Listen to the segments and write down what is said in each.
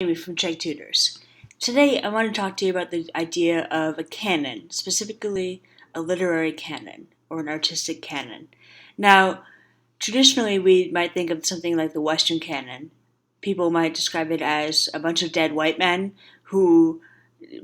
Amy from Chegg Tutors. Today I want to talk to you about the idea of a canon, specifically a literary canon or an artistic canon. Now, traditionally we might think of something like the Western Canon. People might describe it as a bunch of dead white men who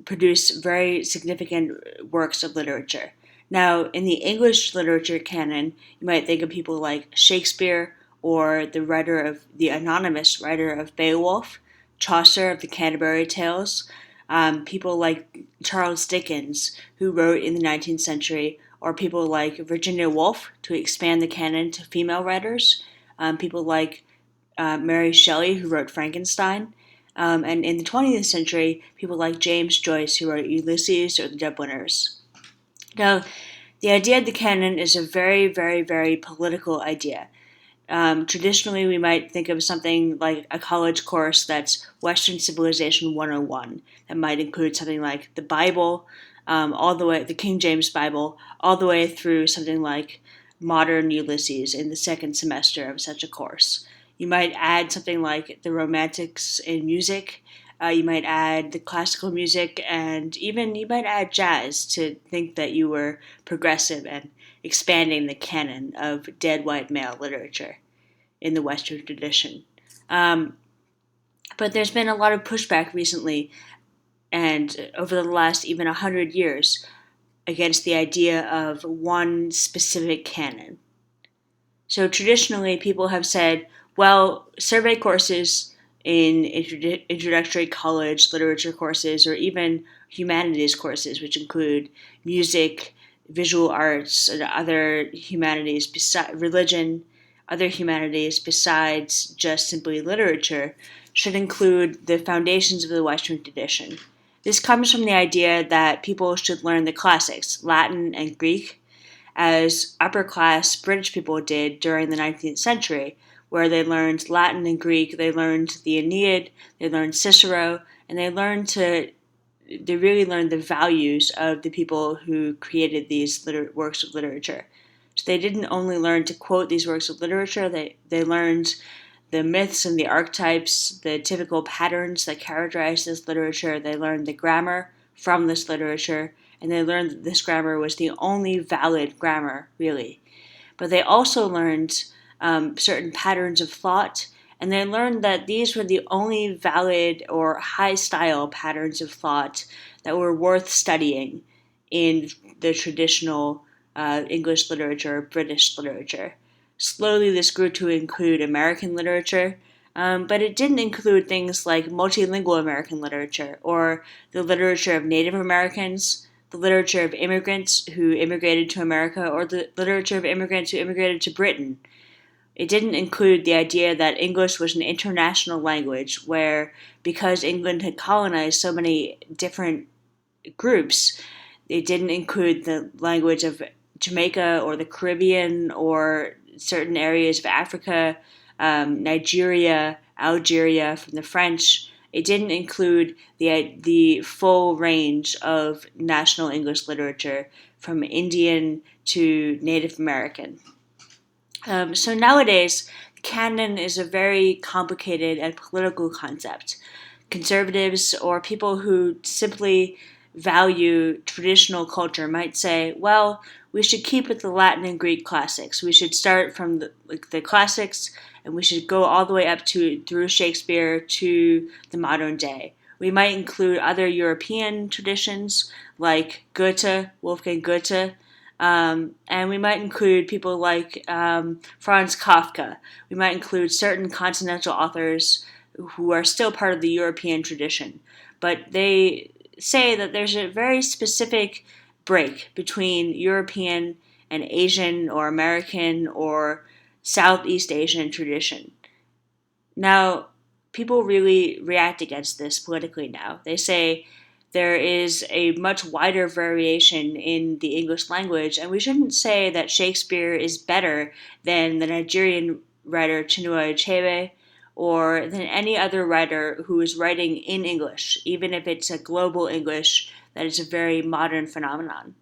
produce very significant works of literature. Now, in the English literature canon, you might think of people like Shakespeare or the anonymous writer of Beowulf, Chaucer of the Canterbury Tales, people like Charles Dickens, who wrote in the 19th century, or people like Virginia Woolf to expand the canon to female writers, people like Mary Shelley, who wrote Frankenstein, and in the 20th century, people like James Joyce, who wrote Ulysses or The Dubliners. Now, the idea of the canon is a very, very, very political idea. Traditionally, we might think of something like a college course that's Western Civilization 101. That might include something like the Bible, all the way, the King James Bible, all the way through something like modern Ulysses in the second semester of such a course. You might add something like the Romantics in music. You might add the classical music, and even you might add jazz to think that you were progressive and expanding the canon of dead white male literature in the Western tradition. But there's been a lot of pushback recently and over the last even 100 years against the idea of one specific canon. So traditionally, people have said, well, survey courses in introductory college literature courses or even humanities courses, which include music, visual arts, and other humanities, religion, other humanities besides just simply literature, should include the foundations of the Western tradition. This comes from the idea that people should learn the classics, Latin and Greek, as upper-class British people did during the 19th century, where they learned Latin and Greek, they learned the Aeneid, they learned Cicero, and they really learned the values of the people who created these works of literature. So they didn't only learn to quote these works of literature, they learned the myths and the archetypes, the typical patterns that characterize this literature. They learned the grammar from this literature, and they learned that this grammar was the only valid grammar, really. But they also learned certain patterns of thought, and they learned that these were the only valid or high-style patterns of thought that were worth studying in the traditional English literature, British literature. Slowly, this grew to include American literature, but it didn't include things like multilingual American literature or the literature of Native Americans, the literature of immigrants who immigrated to America, or the literature of immigrants who immigrated to Britain. It didn't include the idea that English was an international language where, because England had colonized so many different groups, it didn't include the language of Jamaica or the Caribbean or certain areas of Africa, Nigeria, Algeria from the French. It didn't include the full range of national English literature from Indian to Native American. So nowadays, canon is a very complicated and political concept. Conservatives or people who simply value traditional culture might say, well, we should keep with the Latin and Greek classics. We should start from the classics, and we should go all the way up through Shakespeare to the modern day. We might include other European traditions like Goethe, Wolfgang Goethe, and we might include people like Franz Kafka. We might include certain continental authors who are still part of the European tradition. But they say that there's a very specific break between European and Asian or American or Southeast Asian tradition. Now, people really react against this politically now. They say there is a much wider variation in the English language, and we shouldn't say that Shakespeare is better than the Nigerian writer Chinua Achebe or than any other writer who is writing in English, even if it's a global English that is a very modern phenomenon.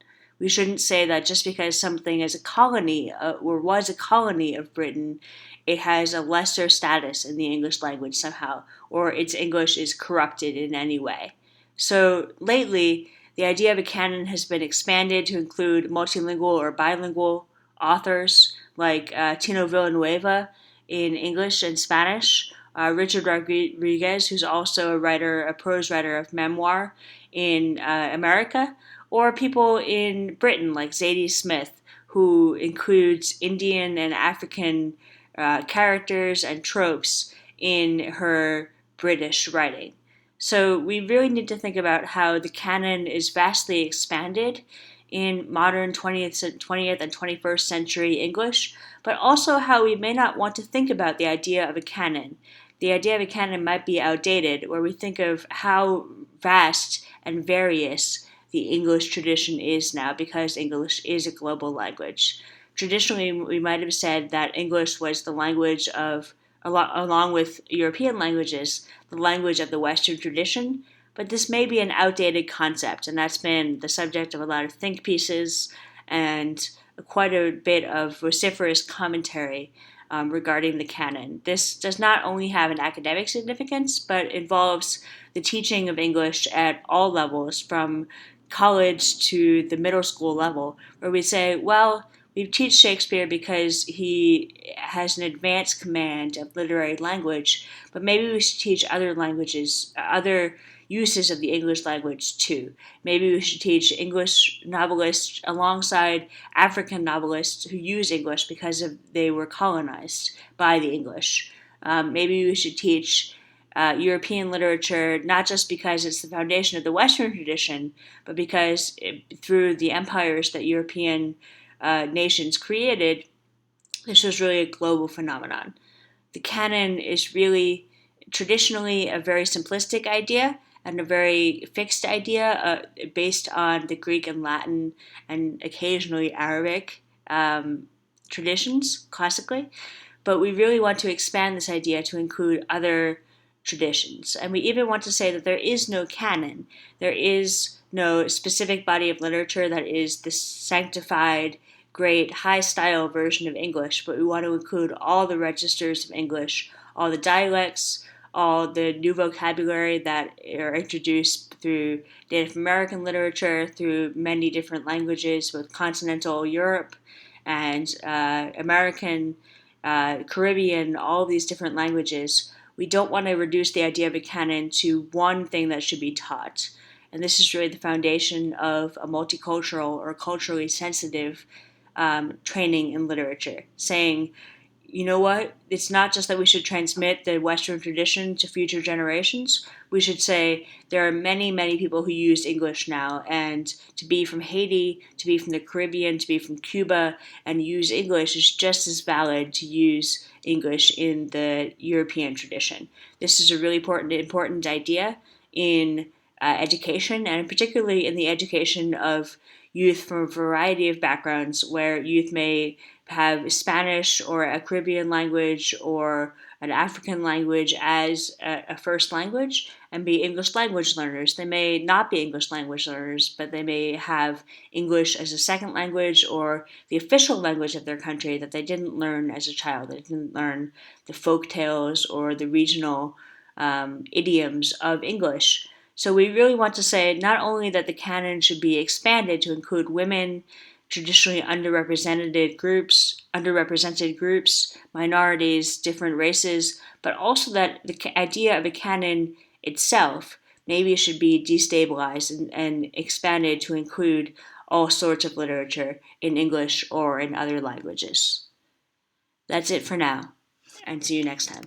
We shouldn't say that just because something is a colony or was a colony of Britain, it has a lesser status in the English language somehow, or its English is corrupted in any way. So lately, the idea of a canon has been expanded to include multilingual or bilingual authors like Tino Villanueva in English and Spanish, Richard Rodriguez, who's also a prose writer of memoir in America, or people in Britain like Zadie Smith, who includes Indian and African characters and tropes in her British writing. So we really need to think about how the canon is vastly expanded in modern 20th and 21st century English, but also how we may not want to think about the idea of a canon. The idea of a canon might be outdated, where we think of how vast and various the English tradition is now because English is a global language. Traditionally, we might have said that English was the language of, along with European languages, the language of the Western tradition, but this may be an outdated concept, and that's been the subject of a lot of think pieces and quite a bit of vociferous commentary regarding the canon. This does not only have an academic significance, but involves the teaching of English at all levels, from college to the middle school level, where we say, well, we teach Shakespeare because he has an advanced command of literary language, but maybe we should teach other languages, other uses of the English language too. Maybe we should teach English novelists alongside African novelists who use English because they were colonized by the English. Maybe we should teach European literature not just because it's the foundation of the Western tradition, but because through the empires that European nations created, this was really a global phenomenon. The canon is really traditionally a very simplistic idea and a very fixed idea based on the Greek and Latin and occasionally Arabic traditions, classically. But we really want to expand this idea to include other traditions. And we even want to say that there is no canon. There is no specific body of literature that is the sanctified, great, high-style version of English, but we want to include all the registers of English, all the dialects, all the new vocabulary that are introduced through Native American literature, through many different languages, both continental Europe and American, Caribbean, all these different languages. We don't want to reduce the idea of a canon to one thing that should be taught. And this is really the foundation of a multicultural or culturally sensitive training in literature, saying, you know what, it's not just that we should transmit the Western tradition to future generations. We should say there are many, many people who use English now, and to be from Haiti, to be from the Caribbean, to be from Cuba, and use English is just as valid to use English in the European tradition. This is a really important idea in education, and particularly in the education of youth from a variety of backgrounds, where youth may have Spanish or a Caribbean language or an African language as a first language and be English language learners. They may not be English language learners, but they may have English as a second language or the official language of their country that they didn't learn as a child. They didn't learn the folk tales or the regional idioms of English. So we really want to say not only that the canon should be expanded to include women, traditionally underrepresented groups, minorities, different races, but also that the idea of a canon itself maybe should be destabilized and expanded to include all sorts of literature in English or in other languages. That's it for now, and see you next time.